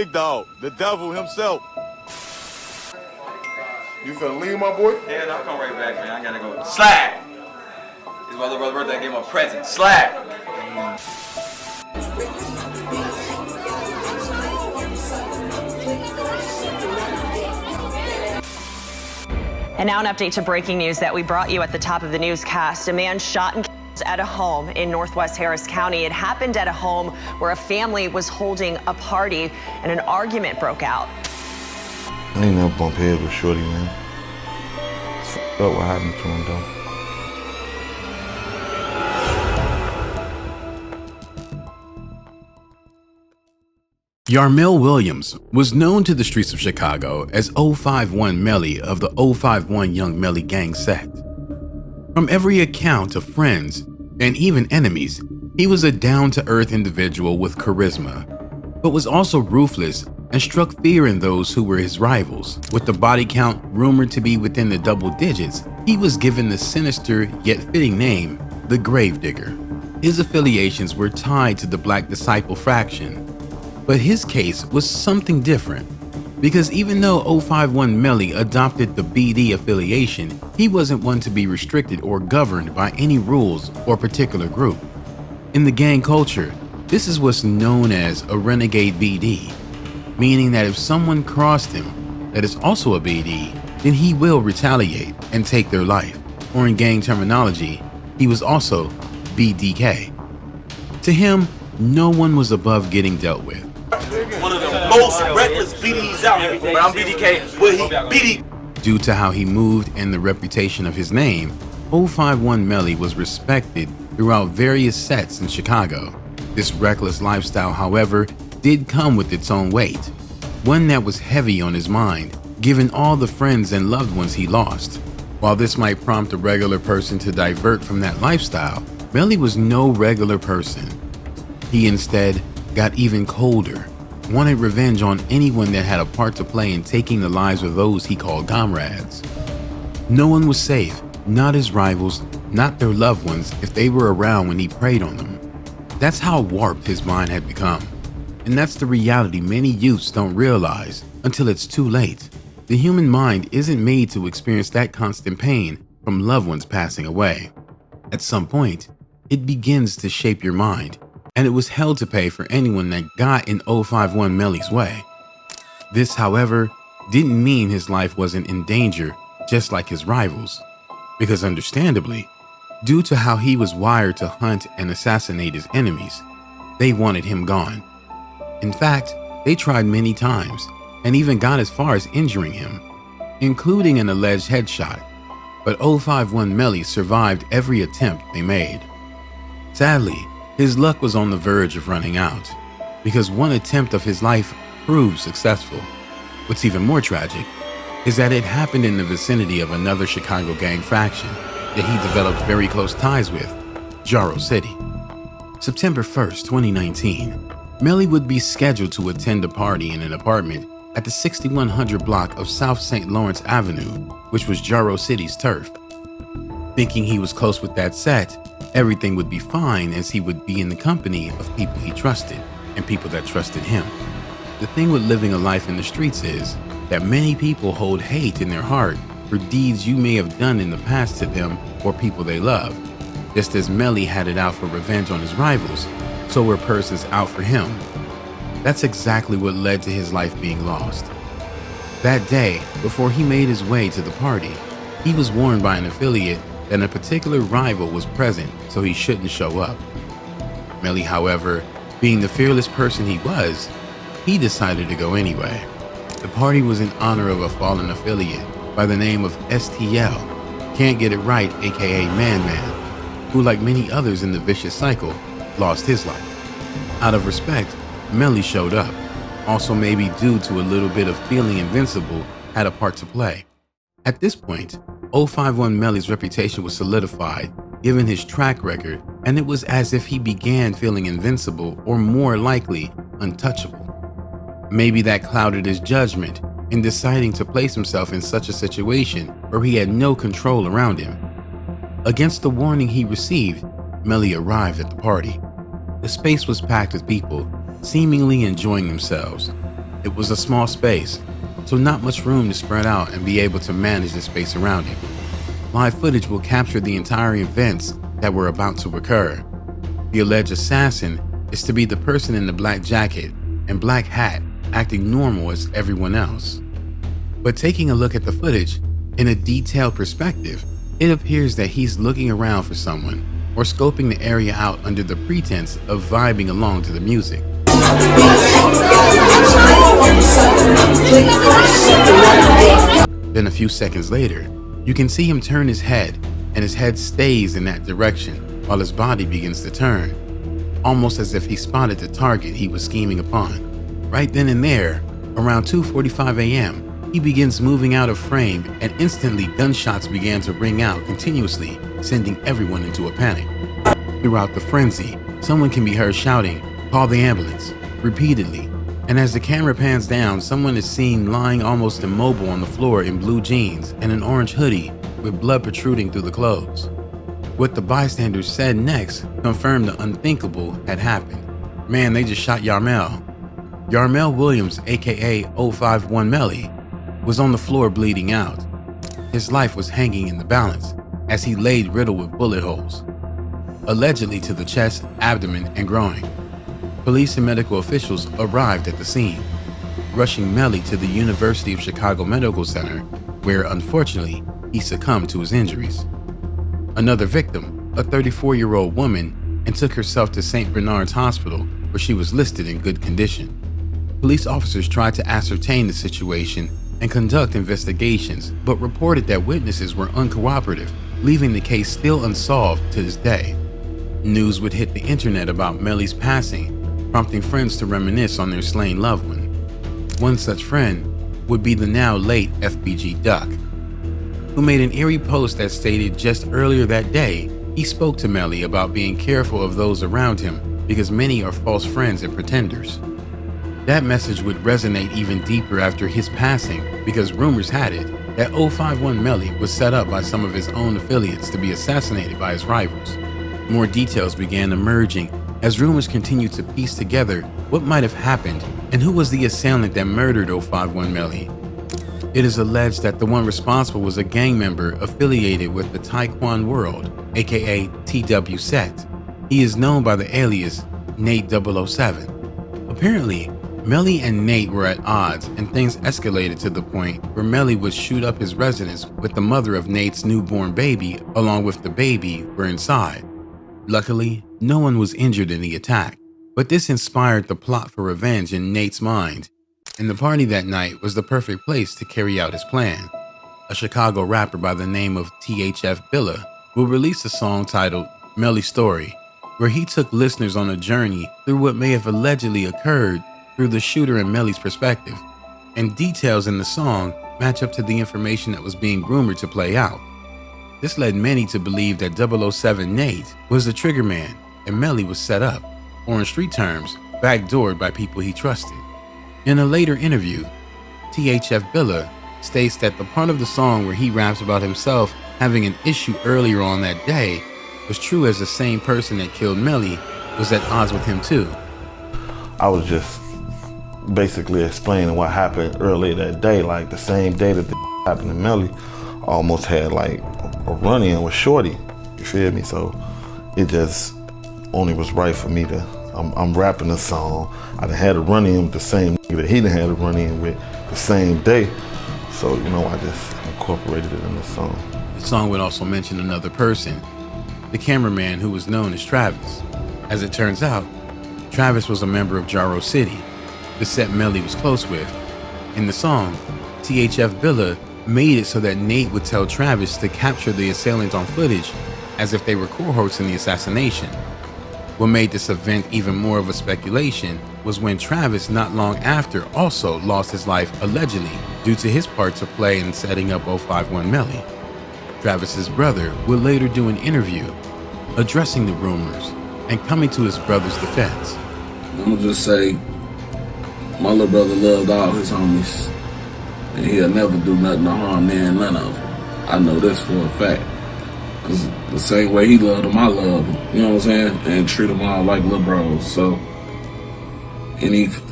Big dog, the devil himself. You finna leave, my boy? Yeah, I'll come right back, man. I gotta go. Slide! It's my little brother's birthday. I gave him a present. Slide! And now an update to breaking news that we brought you at the top of the newscast. A man shot and killed at a home in Northwest Harris County. It happened at a home where a family was holding a party and an argument broke out. I ain't never bump heads with Shorty, man. It's fucked up what happened to him, though. Yarmel Williams was known to the streets of Chicago as 051 Melly of the 051 Young Melly gang sect. From every account of friends and even enemies, he was a down-to-earth individual with charisma, but was also ruthless and struck fear in those who were his rivals. With the body count rumored to be within the double digits, he was given the sinister yet fitting name, the Gravedigger. His affiliations were tied to the Black Disciple faction, but his case was something different, because even though 051 Melly adopted the BD affiliation, he wasn't one to be restricted or governed by any rules or particular group. In the gang culture, this is what's known as a renegade BD, meaning that if someone crossed him that is also a BD, then he will retaliate and take their life, or in gang terminology, he was also BDK. To him, no one was above getting dealt with. One of the most reckless BDs out here, but I'm BDK, but he BD. Due to how he moved and the reputation of his name, 051 Melly was respected throughout various sets in Chicago. This reckless lifestyle, however, did come with its own weight, one that was heavy on his mind, given all the friends and loved ones he lost. While this might prompt a regular person to divert from that lifestyle, Melly was no regular person. He instead got even colder, wanted revenge on anyone that had a part to play in taking the lives of those he called comrades. No one was safe, not his rivals, not their loved ones, if they were around when he preyed on them. That's how warped his mind had become. And that's the reality many youths don't realize until it's too late. The human mind isn't made to experience that constant pain from loved ones passing away. At some point, it begins to shape your mind, and it was hell to pay for anyone that got in 051 Melly's way. This, however, didn't mean his life wasn't in danger, just like his rivals, because understandably, due to how he was wired to hunt and assassinate his enemies, they wanted him gone. In fact, they tried many times, and even got as far as injuring him, including an alleged headshot, but 051 Melly survived every attempt they made. Sadly, his luck was on the verge of running out, because one attempt of his life proved successful. What's even more tragic is that it happened in the vicinity of another Chicago gang faction that he developed very close ties with, Jarrow City. September 1st, 2019, Melly would be scheduled to attend a party in an apartment at the 6100 block of South St. Lawrence Avenue, which was Jarrow City's turf. Thinking he was close with that set, everything would be fine as he would be in the company of people he trusted and people that trusted him. The thing with living a life in the streets is that many people hold hate in their heart for deeds you may have done in the past to them or people they love. Just as Melly had it out for revenge on his rivals, so were persons out for him. That's exactly what led to his life being lost. That day, before he made his way to the party, he was warned by an affiliate that a particular rival was present, so he shouldn't show up. Melly, however, being the fearless person he was, he decided to go anyway. The party was in honor of a fallen affiliate by the name of STL, Can't Get It Right, aka Man Man, who, like many others in the vicious cycle, lost his life. Out of respect, Melly showed up. Also maybe due to a little bit of feeling invincible had a part to play. At this point, 051 Melly's reputation was solidified given his track record, and it was as if he began feeling invincible or more likely untouchable. Maybe that clouded his judgment in deciding to place himself in such a situation where he had no control around him. Against the warning he received, Melly arrived at the party. The space was packed with people, seemingly enjoying themselves. It was a small space, so not much room to spread out and be able to manage the space around him. Live footage will capture the entire events that were about to occur. The alleged assassin is to be the person in the black jacket and black hat acting normal as everyone else. But taking a look at the footage in a detailed perspective, it appears that he's looking around for someone or scoping the area out under the pretense of vibing along to the music. Then a few seconds later, you can see him turn his head, and his head stays in that direction while his body begins to turn, almost as if he spotted the target he was scheming upon. Right then and there, around 2:45 a.m., he begins moving out of frame, and instantly gunshots began to ring out continuously, sending everyone into a panic. Throughout the frenzy, someone can be heard shouting, "Call the ambulance," repeatedly, and as the camera pans down, someone is seen lying almost immobile on the floor in blue jeans and an orange hoodie with blood protruding through the clothes. What the bystanders said next confirmed the unthinkable had happened. "Man, they just shot Yarmel." Yarmel Williams, aka 051 Melly, was on the floor bleeding out. His life was hanging in the balance as he laid riddled with bullet holes, allegedly to the chest, abdomen, and groin. Police and medical officials arrived at the scene, rushing Melly to the University of Chicago Medical Center, where unfortunately he succumbed to his injuries. Another victim, a 34-year-old woman, and took herself to St. Bernard's Hospital, where she was listed in good condition. Police officers tried to ascertain the situation and conduct investigations, but reported that witnesses were uncooperative, leaving the case still unsolved to this day. News would hit the internet about Melly's passing, prompting friends to reminisce on their slain loved one. One such friend would be the now late FBG Duck, who made an eerie post that stated just earlier that day he spoke to Melly about being careful of those around him because many are false friends and pretenders. That message would resonate even deeper after his passing because rumors had it that 051 Melly was set up by some of his own affiliates to be assassinated by his rivals. More details began emerging as rumors continued to piece together what might have happened and who was the assailant that murdered 051 Melly. It is alleged that the one responsible was a gang member affiliated with the Taekwon World, aka TW Set. He is known by the alias Nate 007. Apparently, Melly and Nate were at odds, and things escalated to the point where Melly would shoot up his residence with the mother of Nate's newborn baby, along with the baby were inside. Luckily, no one was injured in the attack, but this inspired the plot for revenge in Nate's mind, and the party that night was the perfect place to carry out his plan. A Chicago rapper by the name of THF Billa will release a song titled Melly Story, where he took listeners on a journey through what may have allegedly occurred through the shooter and Melly's perspective, and details in the song match up to the information that was being rumored to play out. This led many to believe that 007 Nate was the trigger man and Melly was set up, or in street terms, backdoored by people he trusted. In a later interview, THF Billa states that the part of the song where he raps about himself having an issue earlier on that day was true, as the same person that killed Melly was at odds with him too. I was just basically explaining what happened earlier that day, like the same day that the happened to Melly, I almost had like a run-in with Shorty, you feel me? So it just only was right for me to, I'm rapping a song, I done had a run-in with the same nigga that he done had a run-in with the same day, so you know, I just incorporated it in the song. The song would also mention another person, the cameraman who was known as Travis. As it turns out, Travis was a member of Jaro City, the set Melly was close with. In the song, THF Billa made it so that Nate would tell Travis to capture the assailant on footage as if they were cohorts in the assassination. What made this event even more of a speculation was when Travis not long after also lost his life allegedly due to his part to play in setting up 051 Melly. Travis's brother would later do an interview addressing the rumors and coming to his brother's defense. I'm gonna just say, my little brother loved all his homies, and he'll never do nothing to harm none of them. I know this for a fact, because the same way he loved them, I love them, you know what I'm saying? And treat them all like little bros, so any